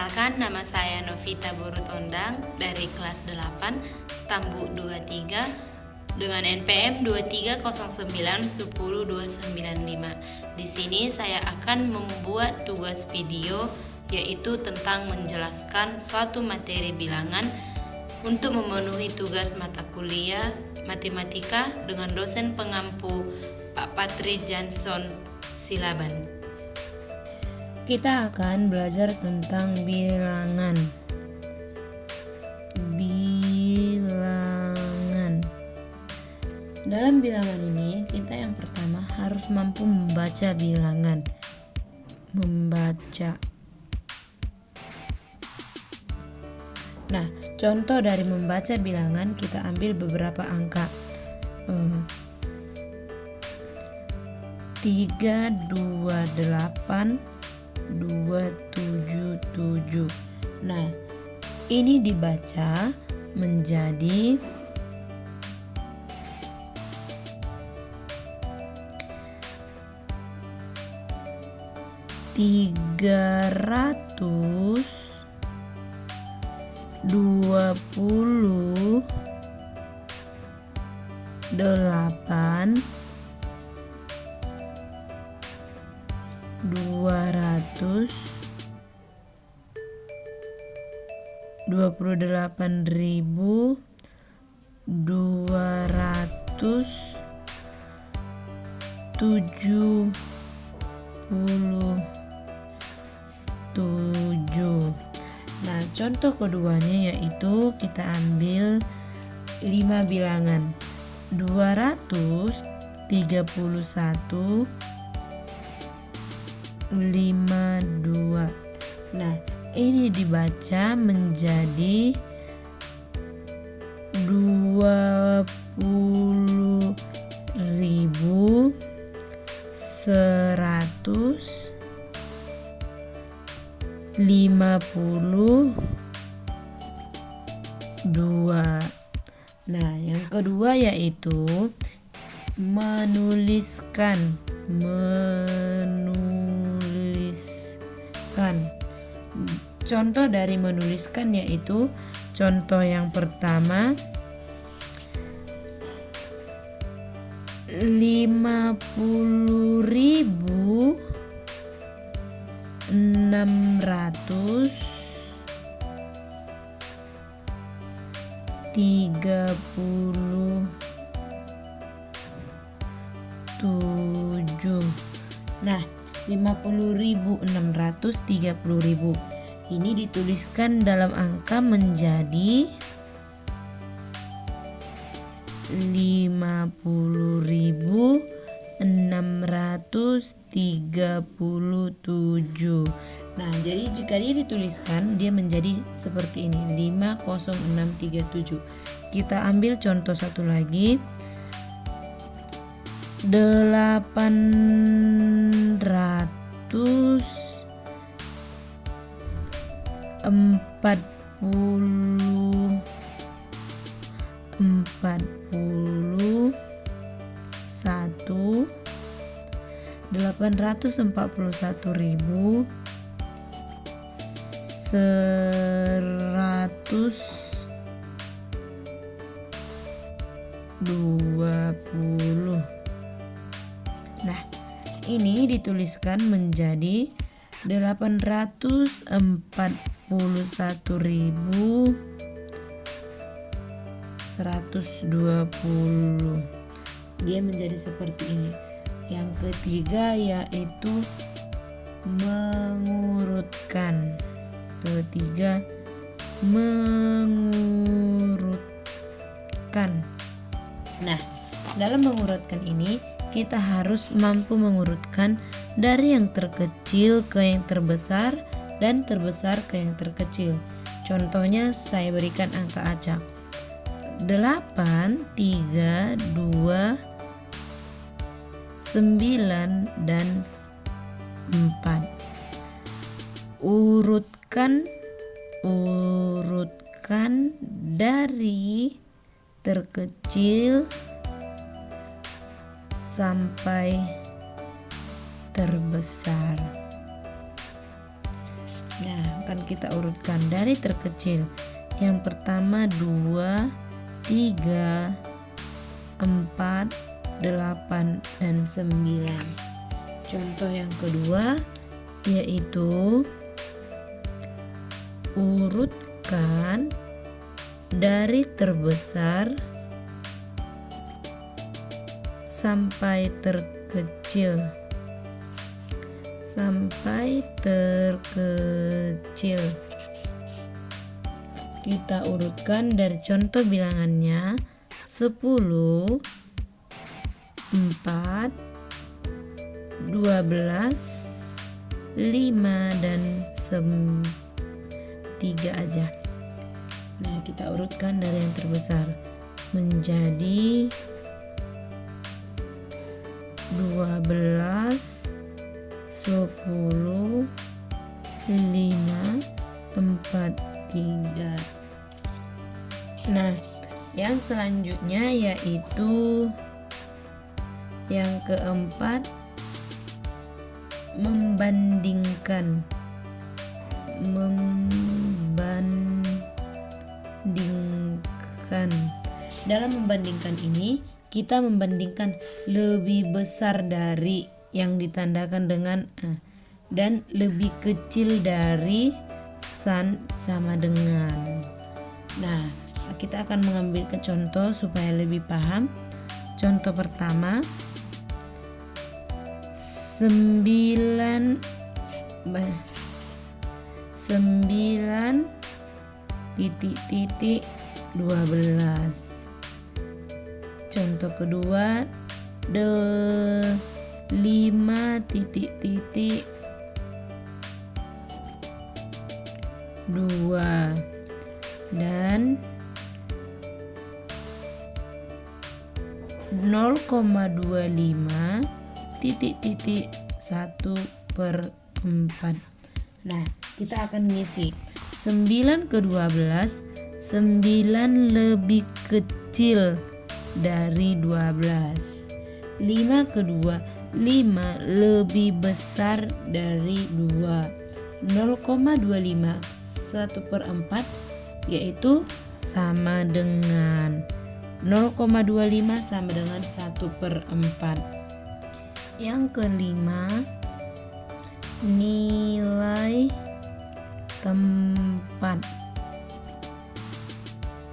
Perkenalkan, nama saya Novita Borutondang dari kelas 8 Stambu 23 dengan NPM 2309100295. Di sini saya akan membuat tugas video yaitu tentang menjelaskan suatu materi bilangan untuk memenuhi tugas mata kuliah matematika dengan dosen pengampu Pak Patri Jansson Silaban. Kita akan belajar tentang bilangan. Dalam bilangan ini, kita yang pertama harus mampu membaca bilangan. Nah, contoh dari membaca bilangan, kita ambil beberapa angka. 328 277. Nah, ini dibaca menjadi 328 228.277. Nah, contoh keduanya yaitu kita ambil 5 bilangan 231 52. Nah, ini dibaca menjadi 20.152. Nah, yang kedua yaitu menuliskan. Contoh dari menuliskan yaitu contoh yang pertama 50.637. Nah, 50.630.000 ini dituliskan dalam angka menjadi 50.637. Nah, jadi jika dia dituliskan, dia menjadi seperti ini, 50637. Kita ambil contoh satu lagi, 84120. Nah, ini dituliskan menjadi 841.120. Dia menjadi seperti ini. Yang ketiga yaitu mengurutkan. Nah, dalam mengurutkan ini kita harus mampu mengurutkan dari yang terkecil ke yang terbesar dan terbesar ke yang terkecil. Contohnya saya berikan angka acak 8, 3, 2, 9, dan 4. Urutkan dari terkecil sampai terbesar. Nah, akan kita urutkan dari terkecil. Yang pertama 2, 3, 4, 8, dan 9. Contoh yang kedua yaitu urutkan dari terbesar sampai terkecil. Kita urutkan dari contoh bilangannya 10, 4, 12, 5, dan 3 aja. Nah, kita urutkan dari yang terbesar menjadi 12, 10, 5, 4, 3. Nah, yang selanjutnya yaitu yang keempat, membandingkan. Dalam membandingkan ini, kita membandingkan lebih besar dari yang ditandakan dengan A dan lebih kecil dari sama dengan. Nah, kita akan mengambil ke contoh supaya lebih paham. Contoh pertama, 9 titik 12. Contoh kedua, 5 titik 2 dan 0,25 titik 1/4. Nah, kita akan ngisi 9 ke 12, 9 lebih kecil dari 12. 5 ke 2, 5 lebih besar dari 2. 0,25 1/4 yaitu sama dengan 0,25 sama dengan 1/4. Yang kelima, nilai tempat.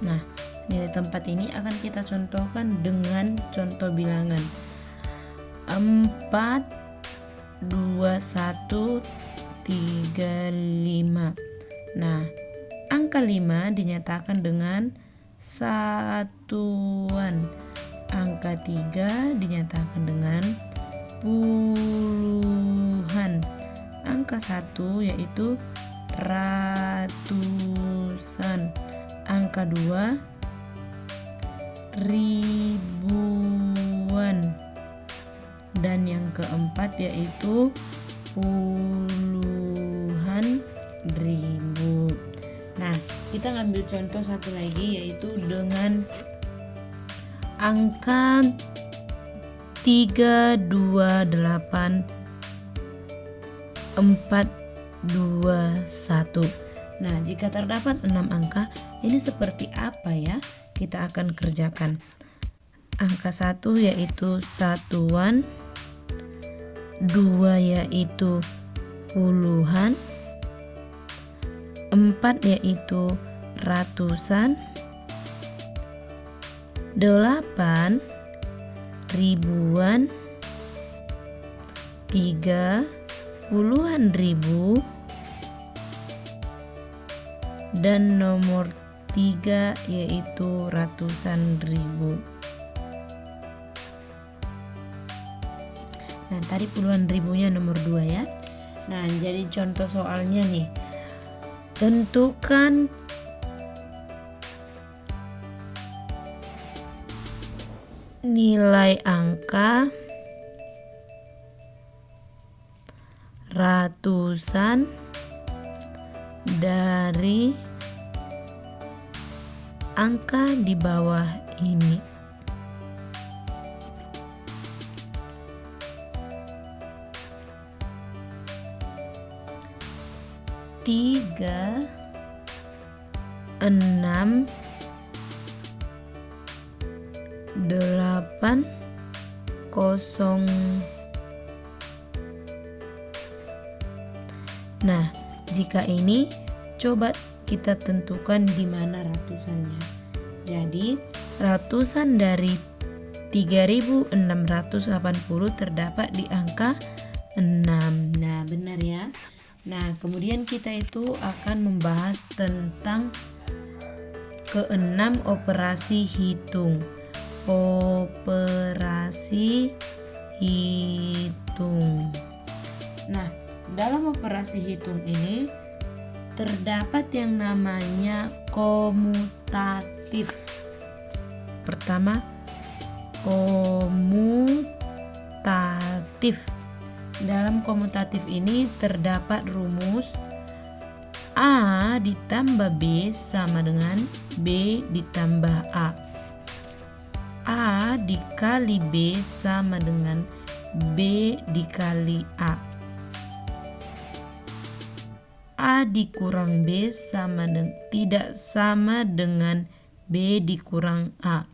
Nah, nilai tempat ini akan kita contohkan dengan contoh bilangan 4, 2, 1, 3, 5. Nah, angka 5 dinyatakan dengan satuan. Angka 3 dinyatakan dengan puluhan. Angka 1 yaitu ratusan. Angka 2 ribuan. Dan yang keempat yaitu puluhan ribu. Nah, kita ngambil contoh satu lagi yaitu dengan angka 328,421. Nah, jika terdapat 6 angka, ini seperti apa ya? Kita akan kerjakan. Angka 1 yaitu satuan, 2 yaitu puluhan, 4 yaitu ratusan, 8 ribuan, 3 puluhan ribu, dan nomor 3 yaitu ratusan ribu. Nah, tadi puluhan ribunya nomor 2 ya. Nah, jadi contoh soalnya nih. Tentukan nilai angka ratusan dari angka di bawah ini. 3, 6, 8, 0. Nah, jika ini coba kita tentukan di mana ratusannya. Jadi, ratusan dari 3680 terdapat di angka 6. Nah, benar ya. Nah, kemudian kita itu akan membahas tentang keenam operasi hitung. Operasi hitung. Nah, dalam operasi hitung ini terdapat yang namanya komutatif. Pertama, komutatif. Dalam komutatif ini terdapat rumus A ditambah B sama dengan B ditambah A. A dikali B sama dengan B dikali A. A dikurang B tidak sama dengan B dikurang A.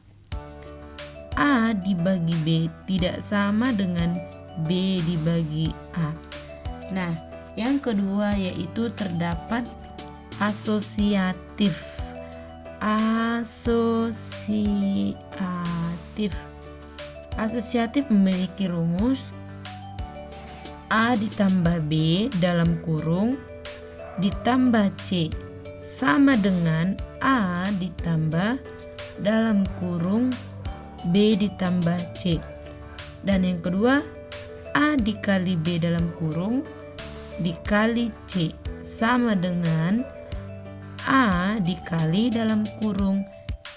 A dibagi B tidak sama dengan B dibagi A. Nah, yang kedua yaitu terdapat asosiatif. Asosiatif memiliki rumus A ditambah B dalam kurung ditambah C sama dengan A ditambah dalam kurung B ditambah C. Dan yang kedua, A dikali B dalam kurung dikali C sama dengan A dikali dalam kurung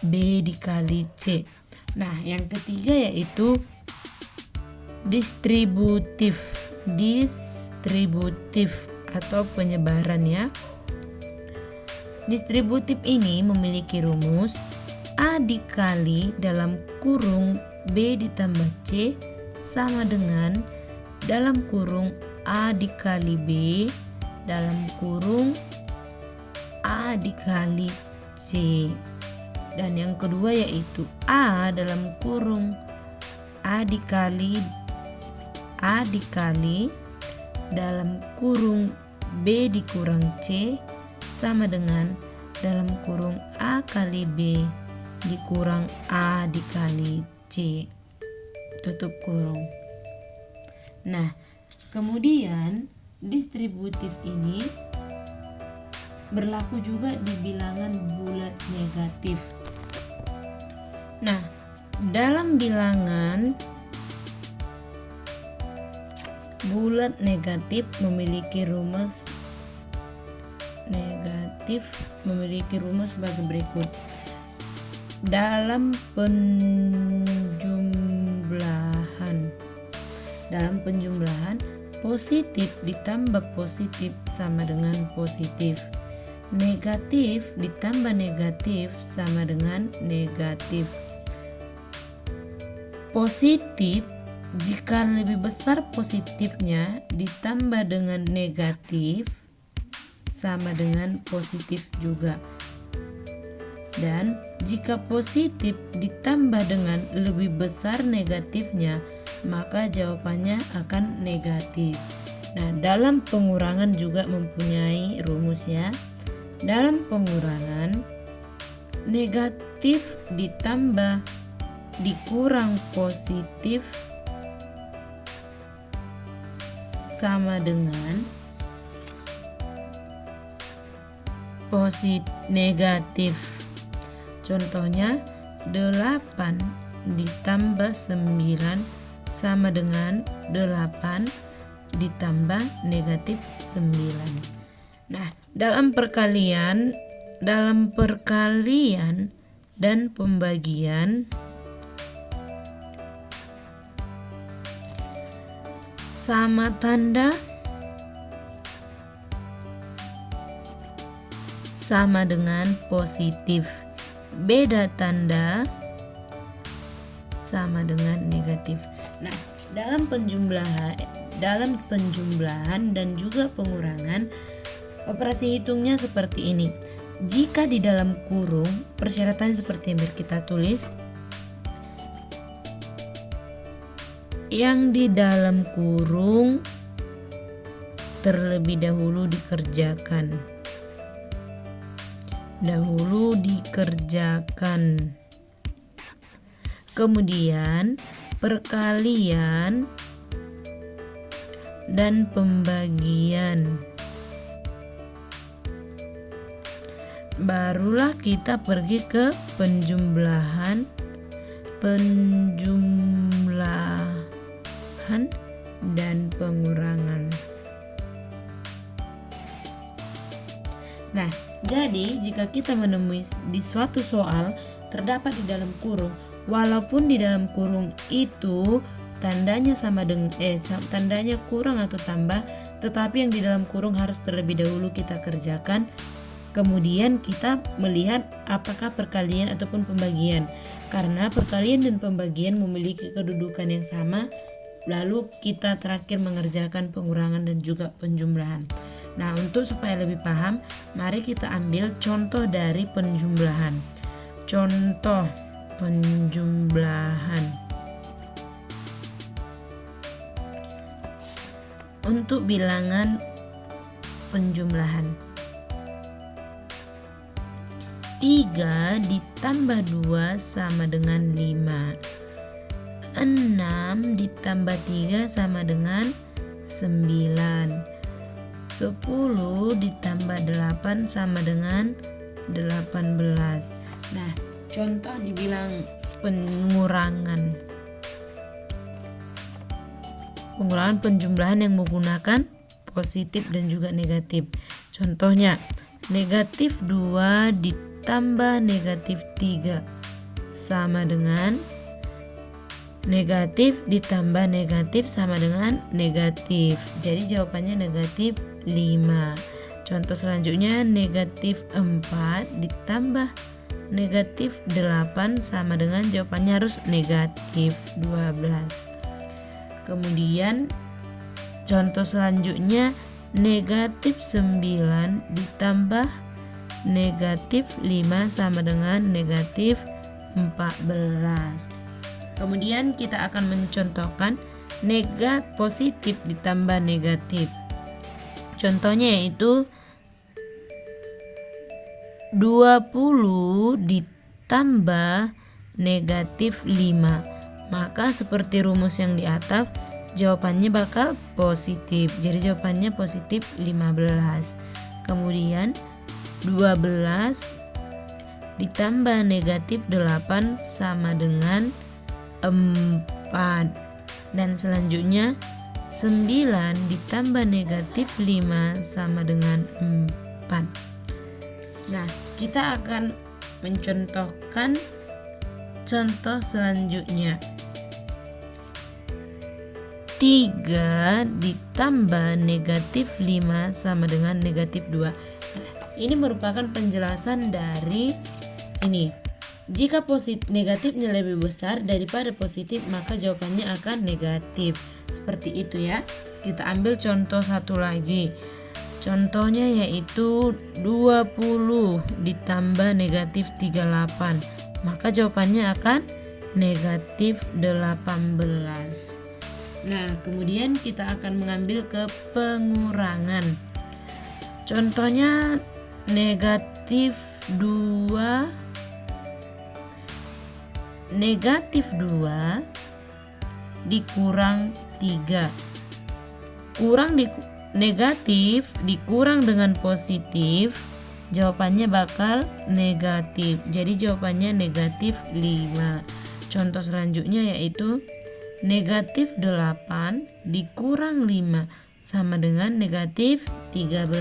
B dikali C. Nah, yang ketiga yaitu distributif atau penyebaran ya. Distributif ini memiliki rumus A dikali dalam kurung B ditambah C sama dengan dalam kurung A dikali B dalam kurung A dikali C. Dan yang kedua yaitu A dalam kurung A dikali dalam kurung B dikurang C sama dengan dalam kurung A kali B dikurang A dikali C, tutup kurung. Nah, kemudian distributif ini berlaku juga di bilangan bulat negatif. Nah, dalam bilangan bulat negatif memiliki rumus sebagai berikut. Dalam penjumlahan positif ditambah positif sama dengan positif. Negatif ditambah negatif sama dengan negatif. Positif jika lebih besar positifnya ditambah dengan negatif sama dengan positif juga. Dan jika positif ditambah dengan lebih besar negatifnya, maka jawabannya akan negatif. Nah, dalam pengurangan juga mempunyai rumus ya. Dalam pengurangan, negatif ditambah dikurang positif sama dengan negatif. Contohnya 8 ditambah 9 sama dengan 8 ditambah negatif 9. Nah, dalam perkalian dan pembagian sama tanda sama dengan positif, beda tanda sama dengan negatif. Nah, dalam penjumlahan dan juga pengurangan Operasi hitungnya seperti ini. Jika di dalam kurung, persyaratan seperti yang kita tulis. Yang di dalam kurung terlebih dahulu dikerjakan. Kemudian perkalian dan pembagian. Barulah kita pergi ke penjumlahan dan pengurangan. Nah, jadi jika kita menemui di suatu soal terdapat di dalam kurung, walaupun di dalam kurung itu tandanya sama dengan tandanya kurang atau tambah, tetapi yang di dalam kurung harus terlebih dahulu kita kerjakan. Kemudian kita melihat apakah perkalian ataupun pembagian. Karena perkalian dan pembagian memiliki kedudukan yang sama, lalu kita terakhir mengerjakan pengurangan dan juga penjumlahan. Nah, untuk supaya lebih paham, mari kita ambil contoh dari penjumlahan. Contoh penjumlahan. Untuk bilangan penjumlahan, 3 ditambah 2 sama dengan 5. 6 ditambah 3 sama dengan 9. 10 ditambah 8 sama dengan 18. Nah, contoh dibilang pengurangan penjumlahan yang menggunakan positif dan juga negatif. Contohnya, negatif 2 ditambah negatif 3 sama dengan negatif ditambah negatif sama dengan negatif. Jadi jawabannya negatif 5. Contoh selanjutnya, negatif 4 ditambah negatif 8 sama dengan jawabannya harus negatif 12. Kemudian contoh selanjutnya, negatif 9 ditambah negatif 5 sama dengan negatif 14. Kemudian kita akan mencontohkan positif ditambah negatif. Contohnya yaitu 20 ditambah negatif 5. Maka seperti rumus yang di atas, jawabannya bakal positif. Jadi jawabannya positif 15. Kemudian 12 ditambah negatif 8 sama dengan 4. Dan selanjutnya 9 ditambah negatif 5 sama dengan 4. Nah, kita akan mencontohkan contoh selanjutnya. 3 ditambah negatif 5 sama dengan negatif 2. Nah, ini merupakan penjelasan dari ini. Jika negatifnya lebih besar daripada positif, maka jawabannya akan negatif. Seperti itu ya. Kita ambil contoh satu lagi. Contohnya yaitu 20 ditambah negatif 38. Maka jawabannya akan negatif 18. Nah, kemudian kita akan mengambil ke pengurangan. Contohnya negatif 2 dikurang 3. Negatif dikurang dengan positif, jawabannya bakal negatif. Jadi jawabannya negatif 5. Contoh selanjutnya yaitu negatif 8 dikurang 5 sama dengan negatif 13.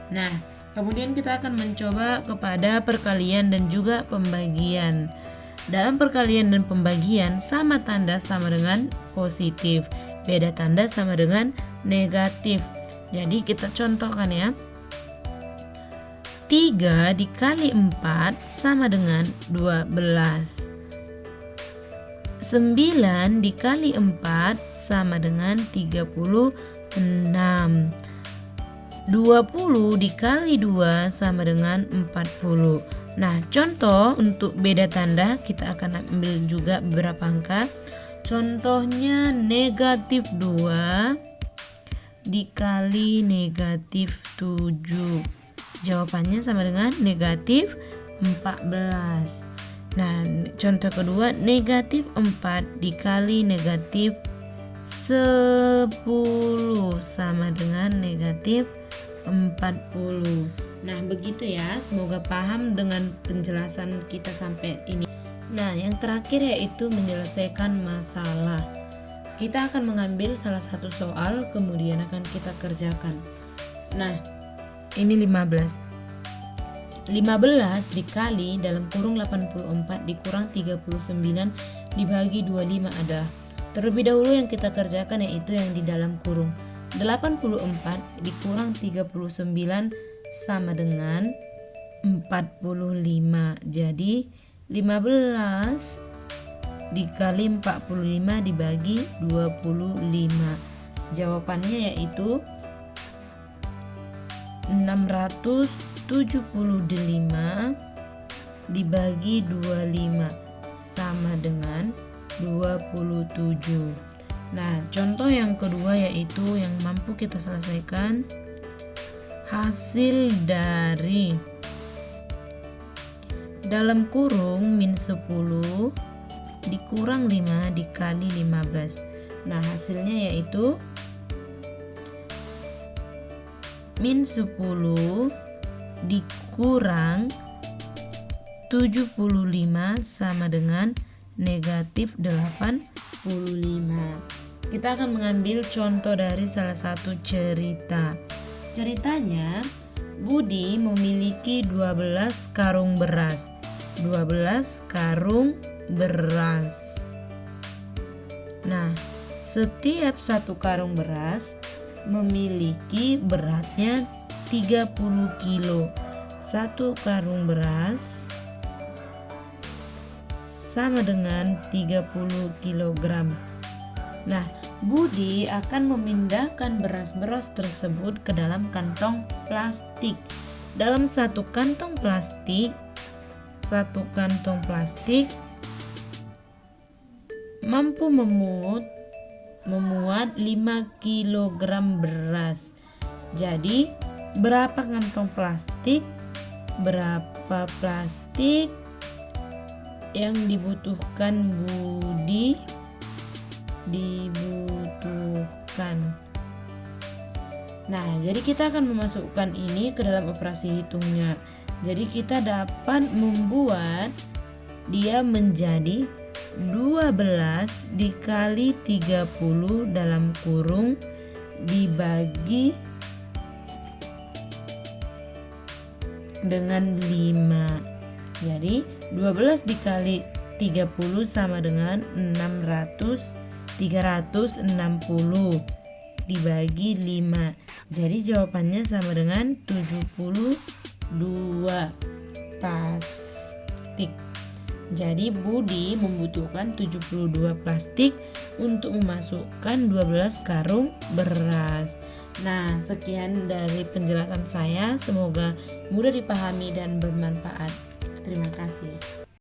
Nah, kemudian kita akan mencoba kepada perkalian dan juga pembagian. Dalam perkalian dan pembagian, sama tanda sama dengan positif, beda tanda sama dengan negatif. Jadi kita contohkan ya. 3 dikali 4 sama dengan 12. 9 dikali 4 sama dengan 36. 20 dikali 2 sama dengan 40. Nah, contoh untuk beda tanda kita akan ambil juga beberapa angka. Contohnya negatif 2 dikali negatif 7. Jawabannya sama dengan negatif 14. Nah, contoh kedua, negatif 4 dikali negatif 10 sama dengan negatif 40. Nah, begitu ya. Semoga paham dengan penjelasan kita sampai ini. Nah, yang terakhir yaitu menyelesaikan masalah. Kita akan mengambil salah satu soal, kemudian akan kita kerjakan. Nah, ini 15. 15 dikali dalam kurung 84 dikurang 39 dibagi 25 adalah. Terlebih dahulu yang kita kerjakan yaitu yang di dalam kurung. 84 dikurang 39 sama dengan 45. Jadi 15 dikali 45 dibagi 25. Jawabannya yaitu 675 dibagi 25 sama dengan 27. Nah, contoh yang kedua yaitu yang mampu kita selesaikan. Hasil dari dalam kurung min 10 dikurang 5 dikali 15. Nah, hasilnya yaitu min 10 dikurang 75 sama dengan negatif 85. Kita akan mengambil contoh dari salah satu cerita. Ceritanya, Budi memiliki 12 karung beras. 12 karung beras. Nah, setiap satu karung beras memiliki beratnya 30 kilo. Satu karung beras sama dengan 30 kilogram. Nah, Budi akan memindahkan beras-beras tersebut ke dalam kantong plastik. Dalam satu kantong plastik mampu memuat 5 kg beras. Jadi, berapa kantong plastik? Berapa plastik yang dibutuhkan Budi? Nah, jadi kita akan memasukkan ini ke dalam operasi hitungnya. Jadi kita dapat membuat dia menjadi 12 dikali 30 dalam kurung dibagi dengan 5. Jadi 12 dikali 30 sama dengan 360 dibagi 5. Jadi jawabannya sama dengan 72 plastik. Jadi Budi membutuhkan 72 plastik untuk memasukkan 12 karung beras. Nah, sekian dari penjelasan saya. Semoga mudah dipahami dan bermanfaat. Terima kasih.